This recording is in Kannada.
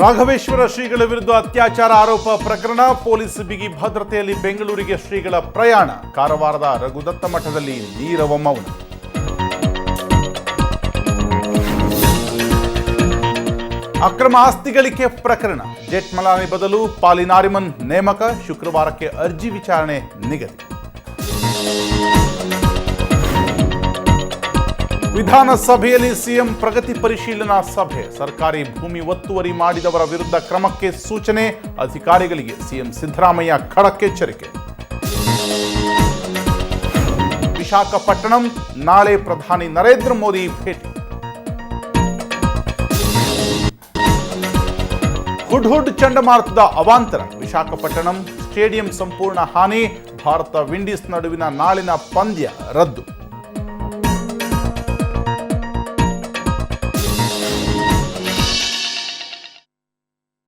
ರಾಘವೇಶ್ವರ ಶ್ರೀಗಳ ವಿರುದ್ಧ ಅತ್ಯಾಚಾರ ಆರೋಪ ಪ್ರಕರಣ, ಪೊಲೀಸ್ ಬಿಗಿ ಭದ್ರತೆಯಲ್ಲಿ ಬೆಂಗಳೂರಿಗೆ ಶ್ರೀಗಳ ಪ್ರಯಾಣ, ಕಾರವಾರದ ರಘುದತ್ತ ಮಠದಲ್ಲಿ ನೀರವ ಮೌನ. ಅಕ್ರಮ ಆಸ್ತಿ ಗಳಿಕೆ ಪ್ರಕರಣ, ಜೇಠ್ಮಲಾನಿ ಬದಲು ಪಾಲಿನಾರಿಮನ್ ನೇಮಕ, ಶುಕ್ರವಾರಕ್ಕೆ ಅರ್ಜಿ ವಿಚಾರಣೆ ನಿಗದಿ. ವಿಧಾನಸಭೆಯಲ್ಲಿ ಸಿಎಂ ಪ್ರಗತಿ ಪರಿಶೀಲನಾ ಸಭೆ, ಸರ್ಕಾರಿ ಭೂಮಿ ಒತ್ತುವರಿ ಮಾಡಿದವರ ವಿರುದ್ಧ ಕ್ರಮಕ್ಕೆ ಸೂಚನೆ, ಅಧಿಕಾರಿಗಳಿಗೆ ಸಿಎಂ ಸಿದ್ದರಾಮಯ್ಯ ಖಡಕ್ ಎಚ್ಚರಿಕೆ. ವಿಶಾಖಪಟ್ಟಣಂ, ನಾಳೆ ಪ್ರಧಾನಿ ನರೇಂದ್ರ ಮೋದಿ ಭೇಟಿ. ಹುಡ್ ಚಂಡಮಾರುತದ ಅವಾಂತರ, ವಿಶಾಖಪಟ್ಟಣಂ ಸ್ಟೇಡಿಯಂ ಸಂಪೂರ್ಣ ಹಾನಿ, ಭಾರತ ವಿಂಡೀಸ್ ನಡುವಿನ ನಾಳಿನ ಪಂದ್ಯ ರದ್ದು.